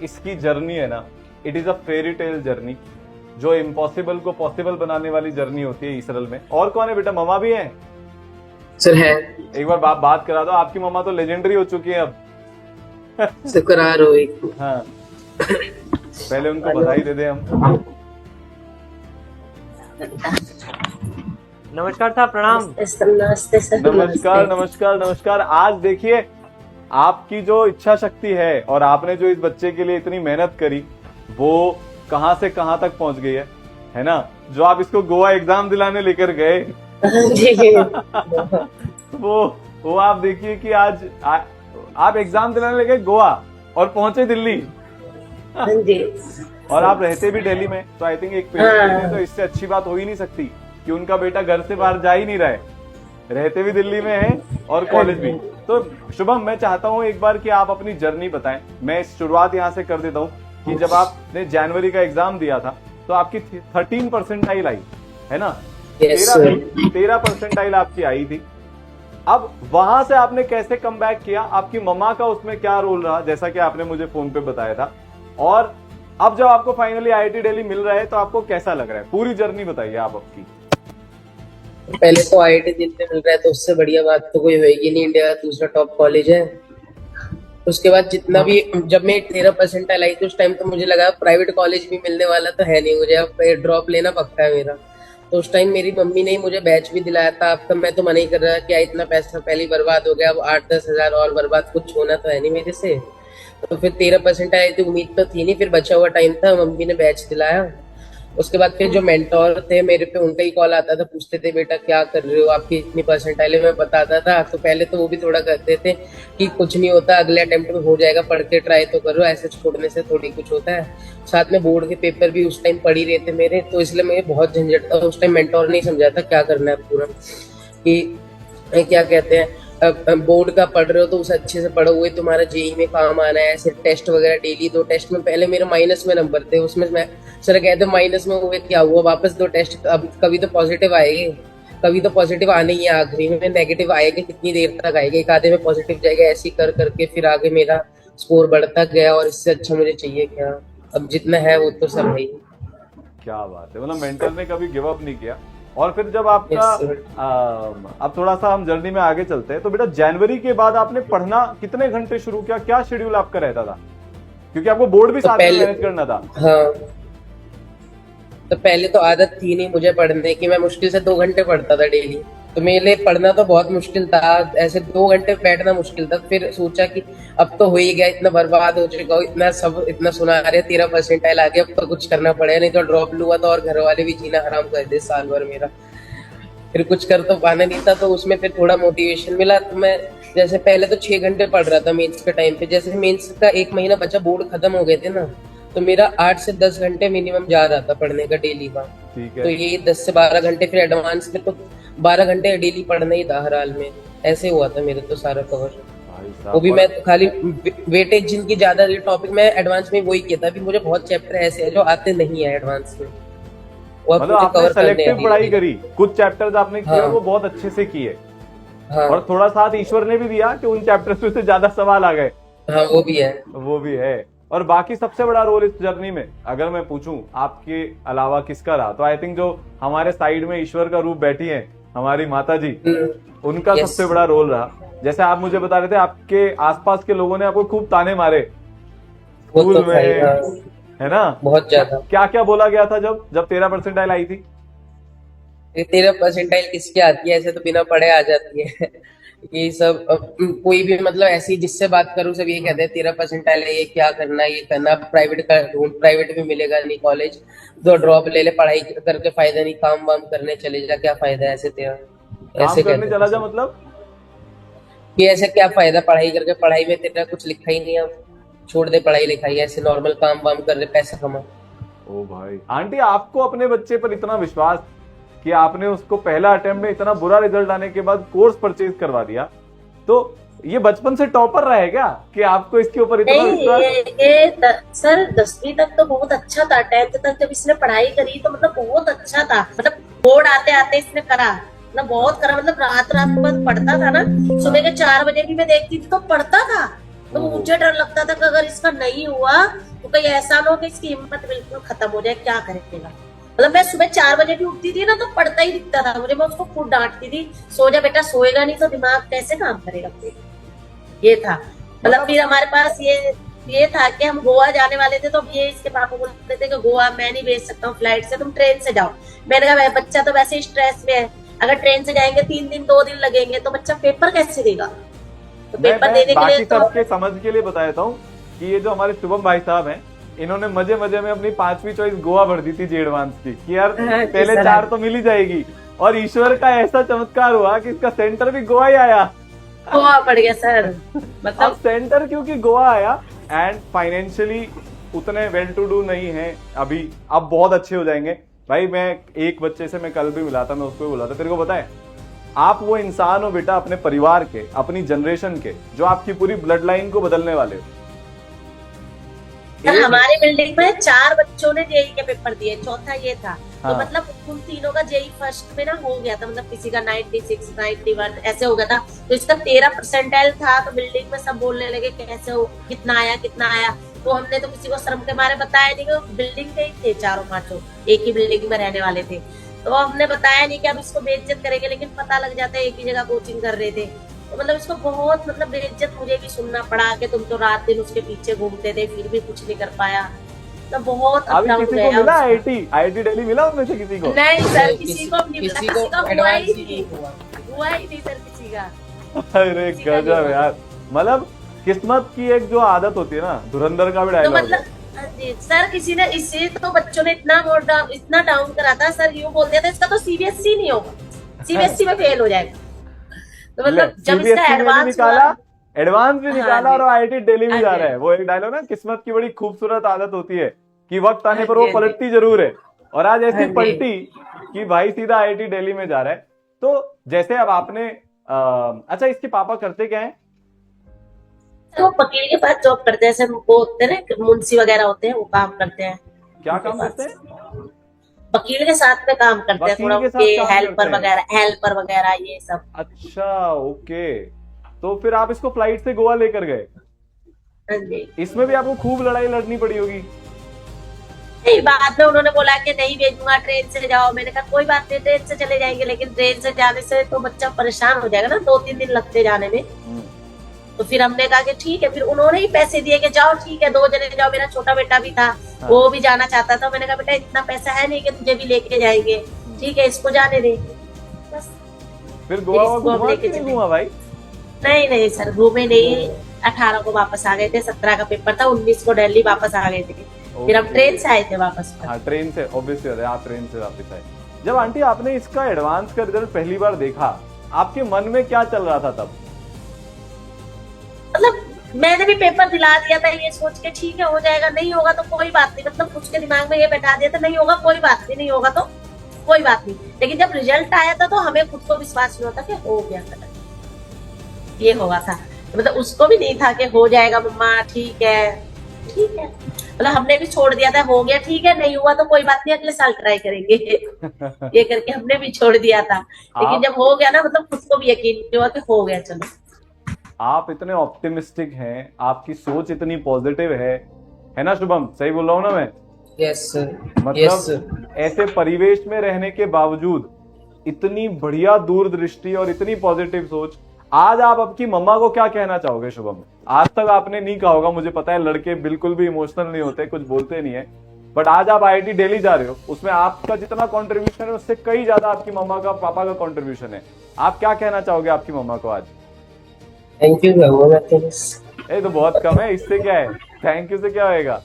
इसकी जर्नी है ना, it is a fairy tale journey, जो इम्पॉसिबल को पॉसिबल बनाने वाली जर्नी होती है इसरल में। और कौन है बेटा? मम्मा भी है सर है। एक बार बात करा दो, आपकी मम्मा तो लेजेंडरी हो चुकी है अब। शुक्रार हो एक। हाँ, पहले उनको बधाई दे दे हम। नमस्कार साहब, प्रणाम। नमस्ते सर। नमस्कार नमस्कार नमस्कार। आज देखिए, आपकी जो इच्छा शक्ति है और आपने जो इस बच्चे के लिए इतनी मेहनत करी, वो कहां से कहां तक पहुंच गई है ना? जो आप इसको गोवा एग्जाम दिलाने लेकर गए वो आप देखिए कि आज आप एग्जाम दिलाने लगे गोवा और पहुंचे दिल्ली। और आप रहते भी दिल्ली में, तो आई थिंक एक पेरेंट्स के लिए तो इससे अच्छी बात हो ही नहीं सकती कि उनका बेटा घर से बाहर जा ही नहीं रहा है, रहते भी दिल्ली में है और कॉलेज भी। तो शुभम, मैं चाहता हूं एक बार कि आप अपनी जर्नी बताएं। मैं शुरुआत यहां से कर देता हूं कि जब आपने जनवरी का एग्जाम दिया था तो आपकी 13 परसेंटाइल आई है ना? 13 परसेंटाइल आपकी आई थी। अब वहां से आपने कैसे कम बैक किया? आपकी मम्मा का उसमें क्या रोल रहा, जैसा कि आपने मुझे फोन पे बताया था? और अब जब आपको फाइनली आईआईटी दिल्ली मिल रहा है तो आपको कैसा लग रहा है? पूरी जर्नी बताइए आप आपकी। पहले तो आईआईटी दिल्ली मिल रहा है तो उससे बढ़िया बात तो कोई होगी नहीं, इंडिया का दूसरा टॉप कॉलेज है। उसके बाद जितना भी, जब मैं 13 परसेंटाइल आई तो उस टाइम तो मुझे लगा प्राइवेट कॉलेज भी मिलने वाला तो है नहीं, मुझे अब ड्रॉप लेना पक्का है मेरा। तो उस टाइम मेरी मम्मी ने मुझे बैच भी दिलाया था। अब तो मैं तो मना ही कर रहा, क्या इतना पैसा पहले ही बर्बाद हो गया, अब 8-10 हजार और बर्बाद, कुछ होना तो है नहीं मेरे से। तो फिर 13 परसेंट आई थी, उम्मीद तो थी नहीं, फिर बचा हुआ टाइम था, मम्मी ने बैच दिलाया। उसके बाद फिर जो मेंटोर थे मेरे पे, उनका ही कॉल आता था, पूछते थे बेटा क्या कर रहे हो, आपकी इतनी परसेंटाइल है, मैं बताता था। तो पहले तो वो भी थोड़ा करते थे कि कुछ नहीं होता, अगले अटेम्प्ट में हो जाएगा, पढ़ के ट्राई तो करो, ऐसे छोड़ने से थोड़ी कुछ होता है। साथ में बोर्ड के पेपर भी उस टाइम पढ़ ही रहे थे मेरे, तो इसलिए मुझे बहुत झंझट था। उस टाइम मेंटोर नहीं समझा था क्या करना है पूरा, कि क्या कहते हैं, बोर्ड का पढ़ रहे हो तो उसे अच्छे से पढ़ो, हुए तुम्हारा जेई में काम आना है। ऐसे टेस्ट वगैरह डेली, 2 टेस्ट में पहले मेरे माइनस में नंबर थे, उसमें मैं सर कहते माइनस में हुए, क्या हुआ, वापस 2 टेस्ट, अब कभी तो पॉजिटिव आएंगे, कभी तो पॉजिटिव आने ही है, आखिरी में नेगेटिव आएगा, कितनी देर तक आएगा, एक आधे में पॉजिटिव जाएगा, ऐसे कर करके फिर आगे मेरा स्कोर बढ़ता गया। और इससे अच्छा मुझे चाहिए क्या, अब जितना है वो तो सब है ही। क्या बात है, मतलब मेंटर ने कभी गिव अप नहीं किया। और फिर जब आपका अब थोड़ा सा हम जर्नी में आगे चलते हैं, तो बेटा जनवरी के बाद आपने पढ़ना कितने घंटे शुरू किया? क्या शेड्यूल आपका रहता था? क्योंकि आपको बोर्ड भी साथ में मैनेज करना था। हाँ, तो पहले तो आदत थी नहीं मुझे पढ़ने की, मैं मुश्किल से 2 घंटे पढ़ता था डेली। तो मेरे लिए पढ़ना तो बहुत मुश्किल था, ऐसे 2 घंटे बैठना मुश्किल था। फिर सोचा कि अब तो हो ही गया, इतना बर्बाद हो चुका, इतना सब इतना सुना रहे, 13 परसेंटाइल आ गया, अब तो कुछ करना पड़ेगा, नहीं तो ड्रॉप लूंगा तो और घर वाले भी जीना हराम कर दे साल भर मेरा। फिर कुछ कर तो पाना नहीं था, तो उसमें फिर थोड़ा मोटिवेशन मिला। तो मैं जैसे पहले तो 6 घंटे पढ़ रहा था मेंस के टाइम पे, जैसे मेंस का 1 महीना बचा, बोर्ड खत्म हो गए थे ना, तो मेरा 8 से 10 घंटे मिनिमम जा रहा था पढ़ने का डेली का। तो ये 10 से 12 घंटे, फिर एडवांस में तो 12 घंटे डेली पढ़ना ही था हर हाल में, ऐसे हुआ था मेरे तो सारा कवर। वो भी मैं खाली वेटेज जिनकी ज्यादा टॉपिक में एडवांस में वही किया था। अभी मुझे बहुत चैप्टर ऐसे है जो आते नहीं है एडवांस में, मतलब आपने सेलेक्टिव पढ़ाई करी, कुछ चैप्टर्स आपने किए वो बहुत अच्छे से किए। और थोड़ा साथ ईश्वर ने भी दिया कि उन चैप्टर्स में से ज्यादा सवाल आ गए। हाँ, वो भी है। और बाकी सबसे बड़ा रोल इस जर्नी में अगर मैं पूछूं आपके अलावा किसका रहा, तो आई थिंक जो हमारे साइड में ईश्वर का रूप बैठी है हमारी माता जी, उनका सबसे बड़ा रोल रहा। जैसे आप मुझे बता रहे थे, आपके आसपास के लोगों ने आपको खूब ताने मारे स्कूल में, है ना? बहुत ज्यादा। क्या क्या बोला गया था जब 13 परसेंटाइल आई थी? 13 परसेंटाइल किसकी आती है, ऐसे तो बिना पढ़े आ जाती है। ये सब कोई भी मतलब ऐसी जिससे बात करूं सब ये कहते हैं 13 परसेंटाइल है, ये क्या करना है, ये करना, प्राइवेट का ढूंढ, प्राइवेट भी मिलेगा नहीं कॉलेज, तो ड्रॉप ले ले, पढ़ाई करके फायदा नहीं, काम वाम करने चले जा, क्या फायदा है ऐसे तेरा, ऐसे करने चला जा, मतलब कि ऐसे क्या फायदा पढ़ाई करके, पढ़ाई में तेरा कुछ लिखा ही नहीं, अब छोड़ दे पढ़ाई लिखाई, ऐसे नॉर्मल काम वाम कर रहे, पैसा कमा। ओ भाई, आंटी आपको अपने बच्चे पर इतना विश्वास कि आपने उसको पहला अटेम्प्ट में इतना बुरा रिजल्ट आने के बाद कोर्स परचेज करवा दिया, तो ये बचपन से टॉपर रहा है क्या कि आपको इसके ऊपर इतना विश्वास? सर 10वीं तक तो बहुत अच्छा था, 10th तक जब इसने पढ़ाई करी तो मतलब बहुत अच्छा था, मतलब बोर्ड आते आते इसने करा, मतलब बहुत करा, मतलब रात रात भर पढ़ता था ना, सुबह के 4 बजे भी मैं देखती थी तो पढ़ता था। तो मुझे डर लगता था कि अगर इसका नहीं हुआ कोई ऐसा ना हो कि इसकी हिम्मत बिल्कुल खत्म हो जाए, क्या करेगा। मतलब मैं सुबह 4 बजे भी उठती थी ना तो पढ़ता ही दिखता था मुझे, मैं उसको खुद डांटती थी, सो जा बेटा, सोएगा नहीं तो दिमाग कैसे काम करेगा फिर। ये था। मतलब फिर हमारे पास ये था कि हम गोवा जाने वाले थे, तो ये इसके पापा बोलते थे कि गोवा मैं नहीं भेज सकता हूँ फ्लाइट से, तुम ट्रेन से जाओ। मैंने कहा बच्चा तो वैसे ही स्ट्रेस में है, अगर ट्रेन से जाएंगे 3 दिन 2 दिन लगेंगे तो बच्चा पेपर कैसे देगा। तो पेपर देने के लिए बाकी तो सबके समझ के लिए बता देता हूँ कि ये जो हमारे शुभम भाई साहब हैं, इन्होंने मजे मजे में अपनी 5वीं चॉइस गोवा भर दी थी जी एडवांस की, कि यार पहले 4 तो मिल ही जाएगी, और ईश्वर का ऐसा चमत्कार हुआ कि इसका सेंटर भी गोवा ही आया। गोवा पड़ गया सर। अब मतलब सेंटर क्योंकि गोवा आया, एंड फाइनेंशियली उतने वेल टू डू नहीं है अभी, अब बहुत अच्छे हो जाएंगे। भाई मैं एक बच्चे से मैं कल भी मिला था, मैं उसको भी बोला था, तेरे को पता है आप वो इंसान हो बेटा अपने परिवार के, अपनी जनरेशन के, जो आपकी पूरी ब्लड लाइन को बदलने वाले हो। सर हमारी बिल्डिंग में 4 बच्चों ने जेई के पेपर दिए, चौथा ये था। हाँ। तो मतलब उन तीनों का जेई फर्स्ट में ना हो गया था, मतलब किसी का 96 91 ऐसे हो गया था, तो इसका 13 परसेंटाइल था। तो बिल्डिंग में सब बोलने लगे कैसे हो, कितना आया कितना आया। तो हमने तो किसी को शर्म के मारे बताया नहीं, कि बिल्डिंग के ही थे 4-5 एक ही बिल्डिंग में रहने वाले थे, तो हमने बताया नहीं कि अब इसको बेइज्जत करेंगे, लेकिन पता लग जाता है एक ही जगह कोचिंग कर रहे थे। तो मतलब इसको बहुत मतलब बेइज्जत मुझे भी सुनना पड़ा कि तुम तो रात दिन उसके पीछे घूमते थे फिर भी कुछ नहीं कर पाया। तो बहुत अभी अपडाउन किसी को गया मिला उसका। आईआईटी दिल्ली मिला उनमें से किसी को? नहीं सर, किसी को नहीं मिला, किसी किसी का को हुआ ही एडवांस नहीं, हुआ ही नहीं सर किसी का। अरे किसी का नहीं गजब हुआ। यार, मतलब किस्मत की एक जो आदत होती है ना, धुरंधर का भी तो डायलॉग है। मतलब जी, सर किसी ने इससे तो बच्चों ने इतना डाउन करा था सर, यूँ बोल दिया था इसका तो सीबीएसई नहीं होगा, सीबीएसई में फेल हो जाएगा। तो मतलब जब इसका सीबीएसई में भी एडवांस निकाला, हुआ, एडवांस भी हाँ निकाला, और जी, आईआईटी दिल्ली भी हाँ जा जी, रहा है। वो एक डायलॉग ना, किस्मत की बड़ी खूबसूरत आदत होती है कि वक्त आने हाँ पर जी, वो हाँ जी, पलटती जरूर है, और आज ऐसी हाँ जी। पलटी कि भाई सीधा आईआईटी दिल्ली में जा रहा है। तो जैसे अब आपने अच्छा, इसके पापा करते क्या है? वो वकील के पास जॉब करते हैं सर, वो होते हैं ना मुंशी वगैरह होते हैं, वो काम करते हैं क्या उनके काम करते पास। हैं? वकील के साथ में काम करते हैं, वकील थोड़ा के साथ उनके काम करते हैं? हेल्पर वगैरह ये सब। अच्छा, ओके। तो फिर आप इसको फ्लाइट से गोवा लेकर गए, हाँ जी। इसमें भी आपको खूब लड़ाई लड़नी पड़ी होगी। नहीं, बाद में उन्होंने बोला कि नहीं भेजूंगा, ट्रेन से जाओ। मैंने कहा कोई बात नहीं, ट्रेन से चले जाएंगे, लेकिन ट्रेन से जाने से तो बच्चा परेशान हो जाएगा ना, 2-3 दिन लगते जाने में। तो फिर हमने कहा कि ठीक है, फिर उन्होंने ही पैसे दिए कि जाओ ठीक है 2 जने जाओ। मेरा छोटा बेटा भी था, हाँ। वो भी जाना चाहता था। मैंने कहा बेटा इतना पैसा है नहीं कि तुझे भी लेके जाएंगे, ठीक है इसको जाने दे बस। फिर गोवा इसको हम घुमा लेके कि नहीं चले। घुमा भाई? नहीं नहीं सर, घूमे नहीं। 18 को वापस आ गए थे, 17 का पेपर था, 19 को दिल्ली वापस आ गए थे। फिर हम ओके। ट्रेन से आए थे वापस। हाँ, ट्रेन से ऑब्वियसली आप ट्रेन से वापस आए। जब आंटी आपने इसका एडवांस का रिजल्ट पहली बार देखा, आपके मन में क्या चल रहा था तब? मतलब मैंने भी पेपर दिला दिया था ये सोच के ठीक है हो जाएगा, नहीं होगा तो कोई बात नहीं, मतलब उसके दिमाग में ये बैठा दिया था नहीं होगा कोई बात नहीं, नहीं होगा तो कोई बात नहीं। लेकिन जब रिजल्ट आया था तो हमें खुद को विश्वास नहीं होता कि हो गया था, ये होगा था। मतलब उसको भी नहीं था कि हो जाएगा मम्मा, ठीक है ठीक है। मतलब हमने भी छोड़ दिया था, हो गया ठीक है, नहीं हुआ तो कोई बात नहीं, अगले साल ट्राई करेंगे ये करके हमने भी छोड़ दिया था। लेकिन जब हो गया ना, मतलब खुद को भी यकीन नहीं हुआ कि हो गया। चलो, आप इतने ऑप्टिमिस्टिक हैं, आपकी सोच इतनी पॉजिटिव है ना शुभम? सही बोल रहा हूँ ना मैं? यस सर, मतलब यस सर। ऐसे परिवेश में रहने के बावजूद इतनी बढ़िया दूरदृष्टि और इतनी पॉजिटिव सोच, आज आप आपकी मम्मा को क्या कहना चाहोगे शुभम? आज तक आपने नहीं कहा होगा, मुझे पता है लड़के बिल्कुल भी इमोशनल नहीं होते, कुछ बोलते नहीं है, बट आज आप आईआईटी दिल्ली जा रहे हो, उसमें आपका जितना कंट्रीब्यूशन है उससे कई ज्यादा आपकी मम्मा का, पापा का कंट्रीब्यूशन है। आप क्या कहना चाहोगे आपकी मम्मा को आज? थैंक यू बस। ये तो बहुत कम है, इससे क्या है, थैंक यू से क्या होएगा?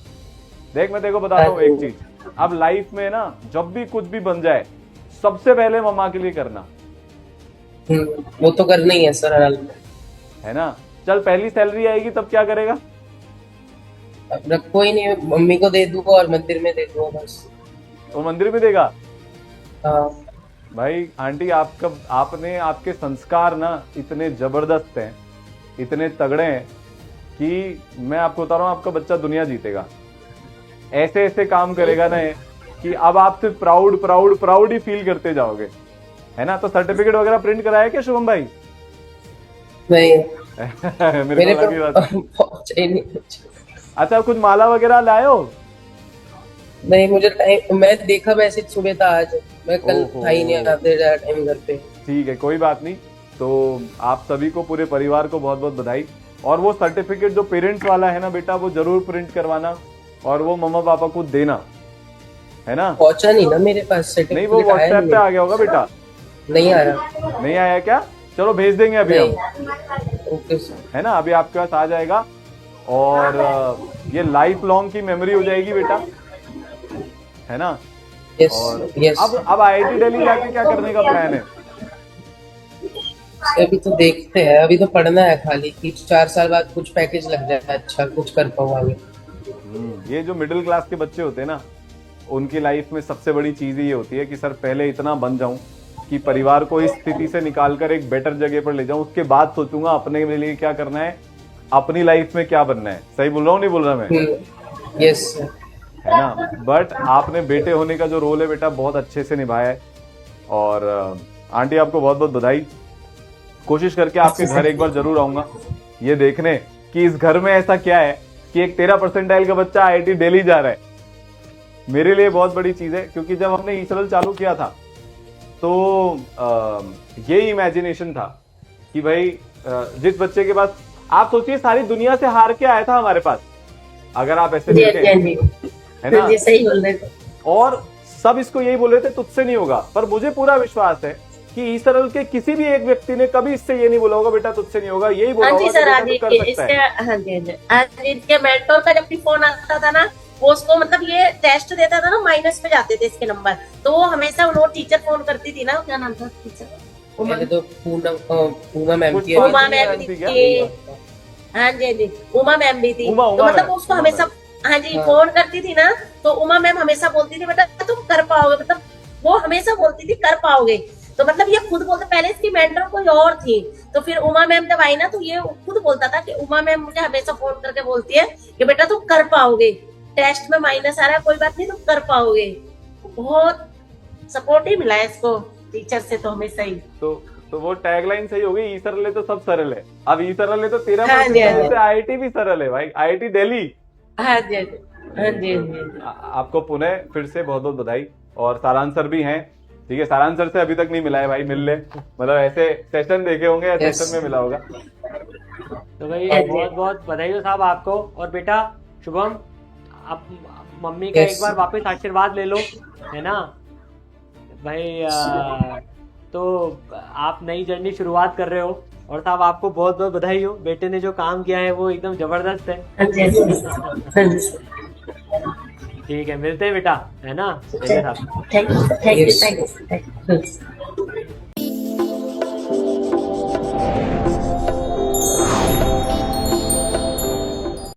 देख मैं तेरे को बताता हूँ एक चीज, अब लाइफ में ना जब भी कुछ भी बन जाए, सबसे पहले मम्मा के लिए करना वो तो करना ही है सर, हर हाल में, है ना? चल पहली सैलरी आएगी तब क्या करेगा? अब रखो ही नहीं, मम्मी को दे दूंगा और मंदिर में दे दूंगा बस। वो मंदिर में देगा? हाँ भाई आंटी, आपने, आपके संस्कार ना इतने जबरदस्त हैं, इतने तगड़े हैं कि मैं आपको बता रहा हूँ, आपका बच्चा दुनिया जीतेगा। ऐसे ऐसे काम करेगा ना कि अब आप सिर्फ प्राउड प्राउड प्राउड ही फील करते जाओगे, है ना? तो सर्टिफिकेट वगैरह प्रिंट कराया क्या शुभम भाई? नहीं, मेरे को लगी बात। पहुंचा ही नहीं। अच्छा, कुछ माला वगैरह लाए हो? नहीं, मुझे टाइम, मैं देखा मैसेज सुबह था आज, मैं कल ओहो। था ही नहीं, आते रहा टाइम घर पे। ठीक है, कोई बात नहीं। तो आप सभी को, पूरे परिवार को बहुत बहुत बधाई। और वो सर्टिफिकेट जो पेरेंट्स वाला है ना बेटा, वो जरूर प्रिंट करवाना और वो मम्मा पापा को देना, है ना? पहुंचा नहीं ना मेरे पास नहीं, वो सर्टिफिकेट, आया व्हाट्सएप पे आ गया होगा बेटा। नहीं आया। नहीं आया क्या? चलो भेज देंगे अभी हम, नहीं, ओके सर। है ना? अभी आपके पास आ जाएगा और ये लाइफ लॉन्ग की मेमोरी हो जाएगी बेटा, है ना? यस और यस। अब IIT दिल्ली जाके क्या करने का प्लान है? अभी तो देखते हैं, अभी तो पढ़ना है खाली कि 4 साल बाद कुछ पैकेज लग जाए, अच्छा कुछ कर पाऊँ आगे। ये जो मिडिल क्लास के बच्चे होते हैं ना, उनकी लाइफ में सबसे बड़ी चीज ये होती है कि सर पहले इतना बन जाऊं कि परिवार को इस स्थिति से निकाल कर एक बेटर जगह पर ले जाऊं, उसके बाद सोचूंगा अपने लिए क्या करना है, अपनी लाइफ में क्या बनना है। सही बोल रहा हूँ, नहीं बोल रहा मैं? Yes sir. है ना? बट आपने बेटे होने का जो रोल है बेटा, बहुत अच्छे से निभाया है। और आंटी आपको बहुत बहुत बधाई। कोशिश करके आपके घर एक बार जरूर आऊंगा, ये देखने कि इस घर में ऐसा क्या है कि एक 13 परसेंटाइल का बच्चा IIT दिल्ली जा रहा है। मेरे लिए बहुत बड़ी चीज है, क्योंकि जब हमने ईसरल चालू किया था तो ये इमेजिनेशन था कि भाई जिस बच्चे के पास, आप सोचिए सारी दुनिया से हार के आया था हमारे पास, अगर आप ऐसे देखें, है ना? सही बोल रहे थे। और सब इसको यही बोल रहे थे तुझसे नहीं होगा, पर मुझे पूरा विश्वास है कि ईसरल के किसी भी एक व्यक्ति ने कभी इससे ये नहीं बोला होगा बेटा तुझसे नहीं होगा, यही बोला हाँ होगा जी कि सर, बेटा आज तू कर सकता इसके, है। हाँ जी, आज इसके मेंटोर का जब भी फोन आता था ना, वो उसको मतलब ये टेस्ट देता था ना, माइनस पे जाते थे इसके नंबर, तो वो हमेशा वो टीचर फोन करती थी ना, क्या नाम था टीचर? पहले तो पूना मैम की, उमा मैम थी। हाँ जी, हाँ जी, उमा मैम भी थी। उमा तो मतलब मैम, उसको उमा हमेशा, हाँ जी, फोन करती थी ना, तो उमा मैम हमेशा बोलती थी बेटा तुम कर पाओगे, मतलब वो हमेशा बोलती थी कर पाओगे। तो मतलब ये खुद बोलते, पहले इसकी मेंटर कोई और थी, तो फिर उमा मैम जब आई ना, तो ये खुद बोलता था कि उमा मैम मुझे हमेशा फोन करके बोलती है कि बेटा तुम कर पाओगे, टेस्ट में माइनस आ रहा है कोई बात नहीं, तुम कर पाओगे। बहुत सपोर्ट ही मिला है इसको टीचर से तो हमेशा ही। तो वो टैगलाइन सही हो गई, ईसरल है तो सब सरल है। अब ईसरल है तो 13 हाँ जी, हाँ जी। से IIT भी सरल है भाई, IIT दिल्ली। हाँ जी, हाँ जी, हाँ जी, हाँ जी। आपको पुनः फिर से बहुत बहुत बधाई। और सारांश सर भी हैं, ठीक है? सारांश सर से अभी तक नहीं मिला है भाई, मिल ले, मतलब ऐसे सेशन देखे होंगे या सेशन में मिला होगा। तो भाई बहुत बहुत बधाई हो साहब आपको। और बेटा शुभम, आप मम्मी का एक बार वापस आशीर्वाद ले लो, है ना भाई? तो आप नई जर्नी शुरुआत कर रहे हो, और साहब आपको बहुत बहुत बधाई हो, बेटे ने जो काम किया है वो एकदम जबरदस्त है। हाँ जी, हाँ जी। ठीक है, मिलते हैं बेटा, है ना? Thank you, thank you, thank you.